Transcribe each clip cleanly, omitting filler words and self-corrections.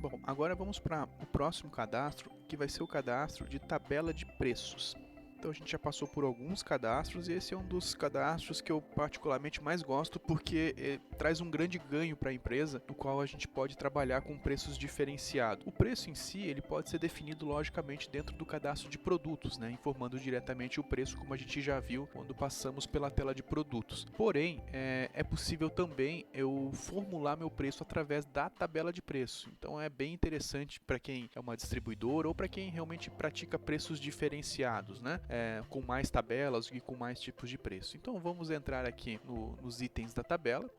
Bom, agora vamos para o próximo cadastro, que vai ser o cadastro de tabela de preços. Então a gente já passou por alguns cadastros e esse é um dos cadastros que eu particularmente mais gosto porque traz um grande ganho para a empresa, no qual a gente pode trabalhar com preços diferenciados. O preço em si ele pode ser definido logicamente dentro do cadastro de produtos, né, informando diretamente o preço, como a gente já viu quando passamos pela tela de produtos. Porém, é possível também eu formular meu preço através da tabela de preço. Então é bem interessante para quem é uma distribuidora ou para quem realmente pratica preços diferenciados, né? Com mais tabelas e com mais tipos de preço. Então vamos entrar aqui nos itens da tabela.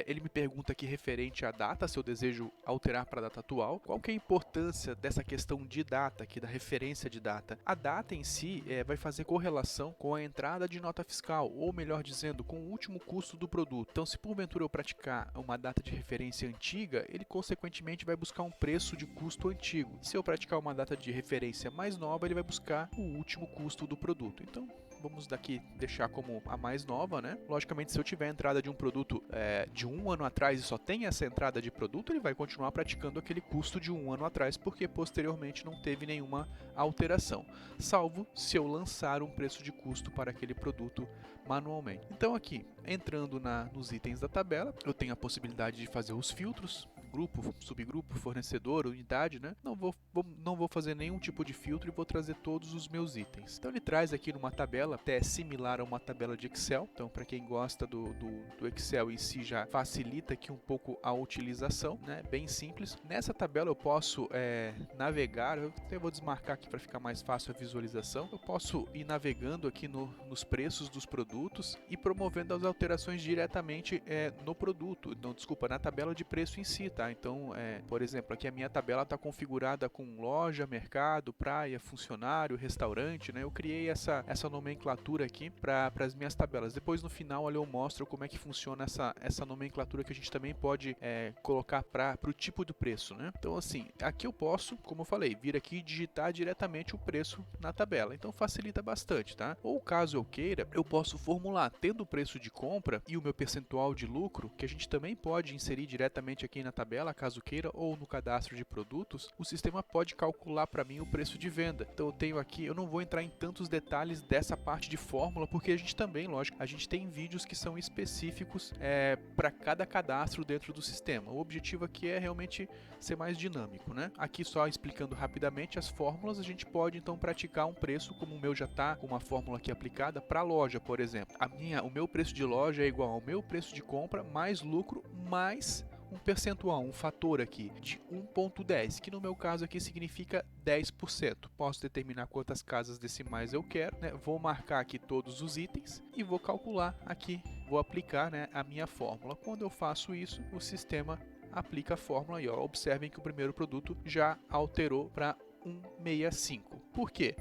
Ele me pergunta aqui referente à data, se eu desejo alterar para a data atual. Qual que é a importância dessa questão de data aqui, da referência de data? A data em si vai fazer correlação com a entrada de nota fiscal, ou melhor dizendo, com o último custo do produto. Então se porventura eu praticar uma data de referência antiga, ele consequentemente vai buscar um preço de custo antigo. Se eu praticar uma data de referência mais nova, ele vai buscar o último custo do produto. Então, vamos daqui deixar como a mais nova, né? Logicamente, se eu tiver a entrada de um produto de um ano atrás e só tem essa entrada de produto, ele vai continuar praticando aquele custo de um ano atrás, porque posteriormente não teve nenhuma alteração, salvo se eu lançar um preço de custo para aquele produto manualmente. Então aqui, entrando nos itens da tabela, eu tenho a possibilidade de fazer os filtros, grupo, subgrupo, fornecedor, unidade, né? Não vou fazer nenhum tipo de filtro e vou trazer todos os meus itens. Então ele traz aqui numa tabela, até similar a uma tabela de Excel. Então para quem gosta do Excel em si, já facilita aqui um pouco a utilização, né? Bem simples. Nessa tabela eu posso navegar, eu até vou desmarcar aqui para ficar mais fácil a visualização. Eu posso ir navegando aqui nos preços dos produtos e promovendo as alterações diretamente no produto, não, desculpa, na tabela de preço em si, tá? Então, por exemplo, aqui a minha tabela está configurada com loja, mercado, praia, funcionário, restaurante, né? Eu criei essa nomenclatura aqui para as minhas tabelas. Depois no final ali eu mostro como é que funciona essa nomenclatura que a gente também pode colocar para o tipo do preço, né? Então assim, aqui eu posso, como eu falei, vir aqui e digitar diretamente o preço na tabela. Então facilita bastante, tá? Ou caso eu queira, eu posso formular tendo o preço de compra e o meu percentual de lucro, que a gente também pode inserir diretamente aqui na tabela, caso queira, ou no cadastro de produtos, o sistema pode calcular para mim o preço de venda. Então eu tenho aqui, eu não vou entrar em tantos detalhes dessa parte de fórmula, porque a gente também, lógico, a gente tem vídeos que são específicos para cada cadastro dentro do sistema. O objetivo aqui é realmente ser mais dinâmico, né? Aqui só explicando rapidamente as fórmulas, a gente pode então praticar um preço, como o meu já está com uma fórmula aqui aplicada para a loja, por exemplo. O meu preço de loja é igual ao meu preço de compra mais lucro mais um percentual, um fator aqui de 1,10, que no meu caso aqui significa 10%. Posso determinar quantas casas decimais eu quero, né? Vou marcar aqui todos os itens e vou calcular aqui, vou aplicar, né, a minha fórmula. Quando eu faço isso, o sistema aplica a fórmula e ó, observem que o primeiro produto já alterou para 1,65. Por quê?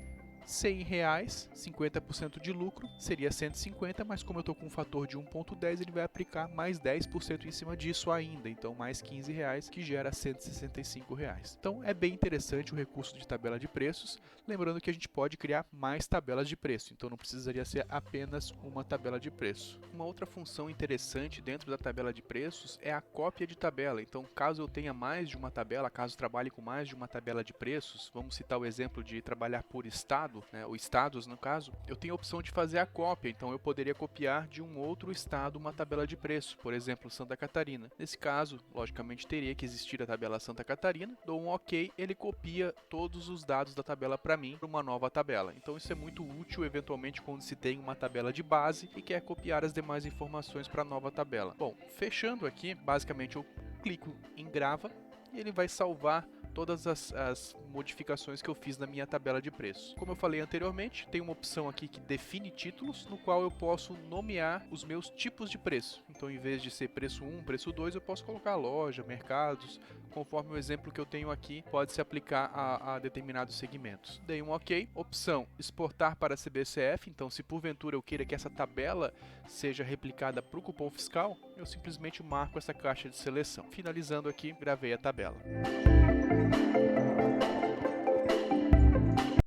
R$100, 50% de lucro, seria 150, mas como eu estou com um fator de 1,10, ele vai aplicar mais 10% em cima disso ainda, então mais R$15, que gera R$165. Então é bem interessante o recurso de tabela de preços, lembrando que a gente pode criar mais tabelas de preço, então não precisaria ser apenas uma tabela de preço. Uma outra função interessante dentro da tabela de preços é a cópia de tabela, então caso eu tenha mais de uma tabela, caso trabalhe com mais de uma tabela de preços, vamos citar o exemplo de trabalhar por estado, ou estados no caso, eu tenho a opção de fazer a cópia, então eu poderia copiar de um outro estado uma tabela de preço, por exemplo, Santa Catarina. Nesse caso, logicamente teria que existir a tabela Santa Catarina, dou um OK, ele copia todos os dados da tabela para mim para uma nova tabela. Então isso é muito útil eventualmente quando se tem uma tabela de base e quer copiar as demais informações para a nova tabela. Bom, fechando aqui, basicamente eu clico em grava e ele vai salvar todas as modificações que eu fiz na minha tabela de preço. Como eu falei anteriormente, tem uma opção aqui que define títulos, no qual eu posso nomear os meus tipos de preço. Então, em vez de ser preço 1, preço 2, eu posso colocar loja, mercados, conforme o exemplo que eu tenho aqui, pode se aplicar a determinados segmentos. Dei um OK. Opção exportar para CBCF, então se porventura eu queira que essa tabela seja replicada para o cupom fiscal, eu simplesmente marco essa caixa de seleção. Finalizando aqui, gravei a tabela.